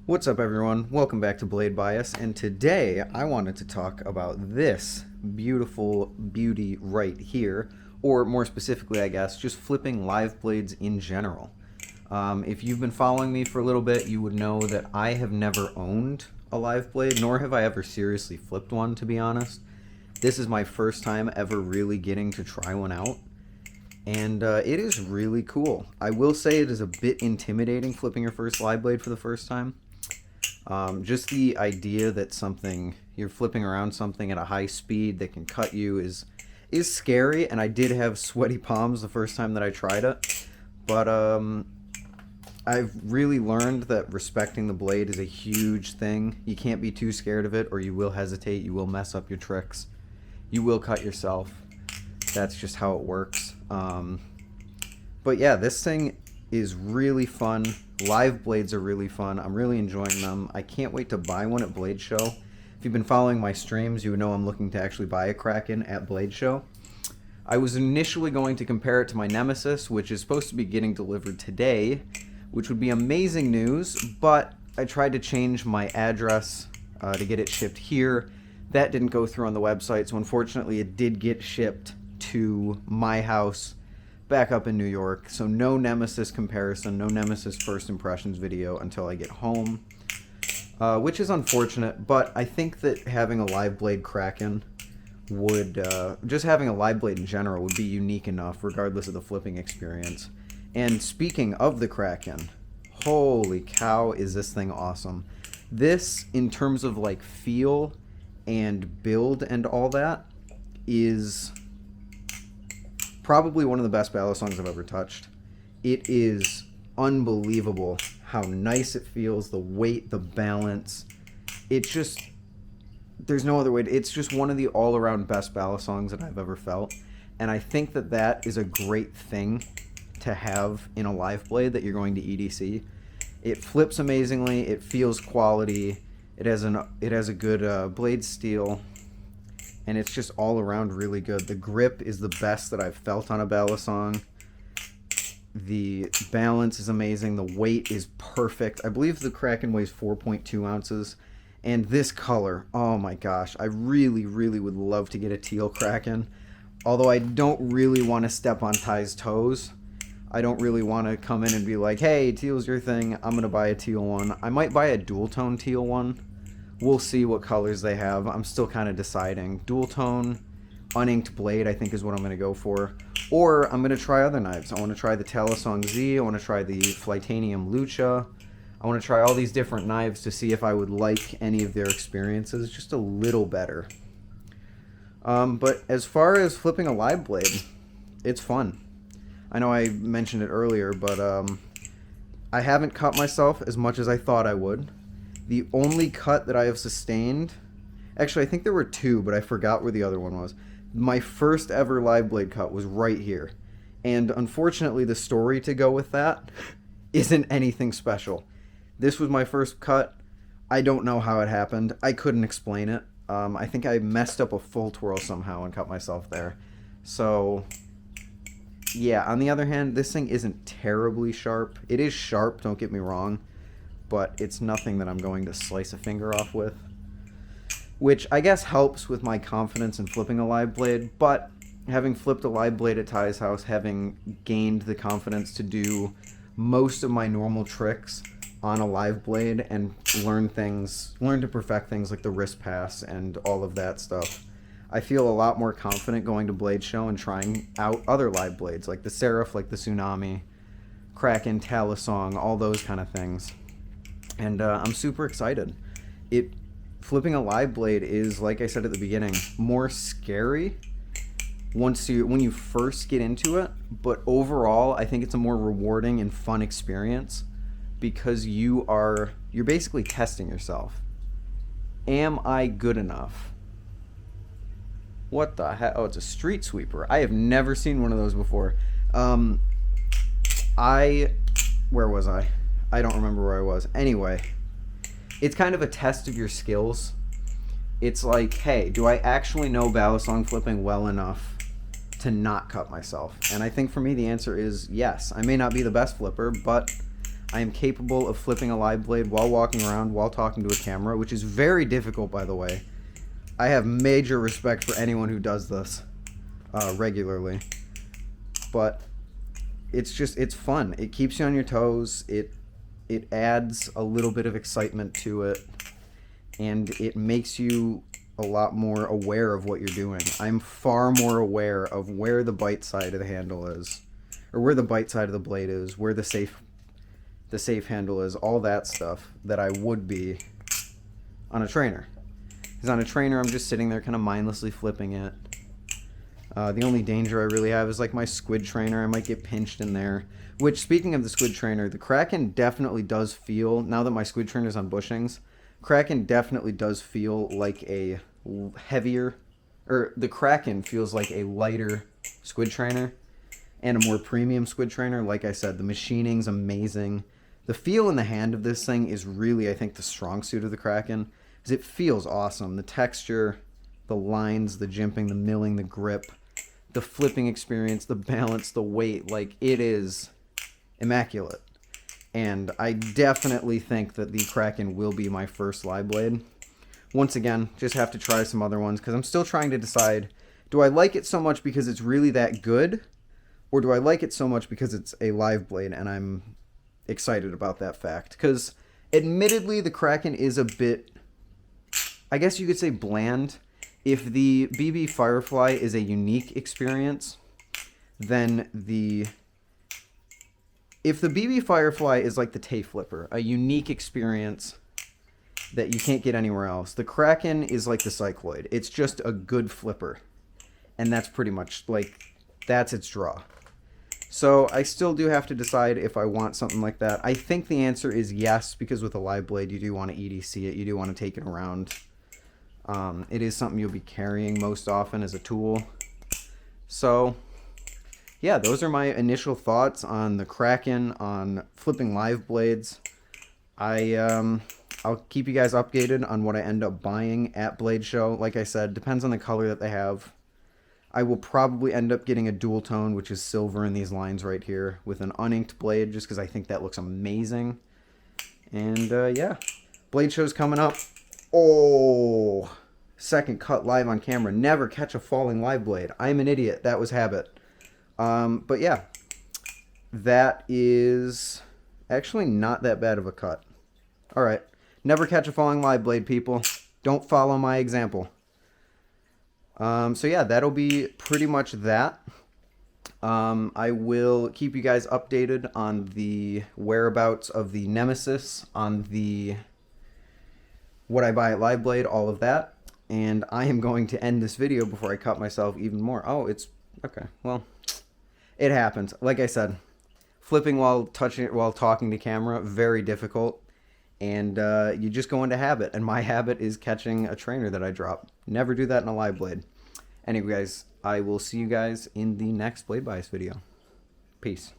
What's up, everyone? Welcome back to Blade Bias, and today I wanted to talk about this beautiful beauty right here, or more specifically, I guess, just flipping live blades in general. If you've been following me for a little bit, you would know that I have never owned a live blade, nor have I ever seriously flipped one, to be honest. This is my first time ever really getting to try one out, and it is really cool. I will say it is a bit intimidating flipping your first live blade for the first time. Just the idea that you're flipping around something at a high speed that can cut you is scary, and I did have sweaty palms the first time that I tried it. But I've really learned that respecting the blade is a huge thing. You can't be too scared of it, or you will hesitate, you will mess up your tricks, you will cut yourself. That's just how it works. But yeah, this thing is really fun. Live blades are really fun. I'm really enjoying them. I can't wait to buy one at Blade Show. If you've been following my streams, you would know I'm looking to actually buy a Kraken at Blade Show. I was initially going to compare it to my Nemesis, which is supposed to be getting delivered today, which would be amazing news, but I tried to change my address to get it shipped here. That didn't go through on the website, so unfortunately it did get shipped to my house back up in New York. So no Nemesis comparison, no Nemesis first impressions video until I get home, which is unfortunate, but I think that having a live blade Kraken would, just having a live blade in general would be unique enough regardless of the flipping experience. And speaking of the Kraken, holy cow, is this thing awesome. This, in terms of like feel and build and all that, is probably one of the best Battlesongs I've ever touched. It is unbelievable how nice it feels, the weight, the balance. It just, there's no other way. It's just one of the all-around best Battlesongs that I've ever felt. And I think that that is a great thing to have in a live blade that you're going to EDC. It flips amazingly. It feels quality. It has a good blade steel. And it's just all around really good. The grip is the best that I've felt on a Battlesong. The balance is amazing. The weight is perfect. I believe the Kraken weighs 4.2 ounces. And this color, oh my gosh, I really, really would love to get a teal Kraken. Although I don't really want to step on Ty's toes. I don't really want to come in and be like, hey, teal's your thing, I'm going to buy a teal one. I might buy a dual tone teal one. We'll see what colors they have. I'm still kind of deciding. Dual tone, uninked blade, I think is what I'm going to go for. Or I'm going to try other knives. I want to try the Telestro Z. I want to try the Flightanium Lucha. I want to try all these different knives to see if I would like any of their experiences just a little better. But as far as flipping a live blade, it's fun. I know I mentioned it earlier, but I haven't cut myself as much as I thought I would. The only cut that I have sustained, actually I think there were two, but I forgot where the other one was. My first ever live blade cut was right here. And unfortunately the story to go with that isn't anything special. This was my first cut. I don't know how it happened. I couldn't explain it. I think I messed up a full twirl somehow and cut myself there. So yeah, on the other hand, this thing isn't terribly sharp. It is sharp, don't get me wrong, but it's nothing that I'm going to slice a finger off with, which I guess helps with my confidence in flipping a live blade. But having flipped a live blade at Ty's house, having gained the confidence to do most of my normal tricks on a live blade and learn to perfect things like the wrist pass and all of that stuff, I feel a lot more confident going to Blade Show and trying out other live blades like the Seraph, like the Tsunami, Kraken, Telesong, all those kind of things. And I'm super excited. Flipping a live blade is, like I said at the beginning, more scary when you first get into it, but overall I think it's a more rewarding and fun experience because you're basically testing yourself. Am I good enough? What the heck? Oh, it's a street sweeper. I have never seen one of those before. Where was I? I don't remember where I was. Anyway, it's kind of a test of your skills. It's like, hey, do I actually know Battlesong flipping well enough to not cut myself? And I think for me the answer is yes. I may not be the best flipper, but I am capable of flipping a live blade while walking around, while talking to a camera, which is very difficult, by the way. I have major respect for anyone who does this regularly. But it's fun. It keeps you on your toes. It adds a little bit of excitement to it. And it makes you a lot more aware of what you're doing. I'm far more aware of where the bite side of the handle is, or where the bite side of the blade is, where the safe handle is, all that stuff, that I would be on a trainer. Because on a trainer, I'm just sitting there kind of mindlessly flipping it. The only danger I really have is like my squid trainer. I might get pinched in there. Which, speaking of the squid trainer, the Kraken definitely does feel, now that my squid trainer's on bushings, Kraken definitely does feel like a heavier, or the Kraken feels like a lighter squid trainer and a more premium squid trainer. Like I said, the machining's amazing. The feel in the hand of this thing is really, I think, the strong suit of the Kraken, because it feels awesome. The texture, the lines, the jimping, the milling, the grip, the flipping experience, the balance, the weight, like, it is immaculate. And I definitely think that the Kraken will be my first live blade. Once again, just have to try some other ones, because I'm still trying to decide, do I like it so much because it's really that good, or do I like it so much because it's a live blade and I'm excited about that fact? Because admittedly, the Kraken is a bit, I guess you could say, bland. If the BB Firefly is a unique experience, then if the BB Firefly is like the Tay Flipper, a unique experience that you can't get anywhere else, the Kraken is like the Cycloid. It's just a good flipper. And that's pretty much, like, that's its draw. So I still do have to decide if I want something like that. I think the answer is yes, because with a live blade, you do want to EDC it. You do want to take it around. It is something you'll be carrying most often as a tool. So yeah, those are my initial thoughts on the Kraken, on flipping live blades. I'll keep you guys updated on what I end up buying at Blade Show. Like I said, depends on the color that they have. I will probably end up getting a dual tone, which is silver in these lines right here, with an uninked blade, just because I think that looks amazing. And yeah, Blade Show's coming up. Oh, second cut live on camera. Never catch a falling live blade. I'm an idiot. That was habit. But yeah, that is actually not that bad of a cut. All right. Never catch a falling live blade, people. Don't follow my example. So yeah, that'll be pretty much that. I will keep you guys updated on the whereabouts of the Nemesis, on the what I buy at Live Blade, all of that. And I am going to end this video before I cut myself even more. Oh, it's okay. Well, it happens. Like I said, flipping while talking to camera, very difficult. And you just go into habit. And my habit is catching a trainer that I drop. Never do that in a live blade. Anyway, guys, I will see you guys in the next Blade Bias video. Peace.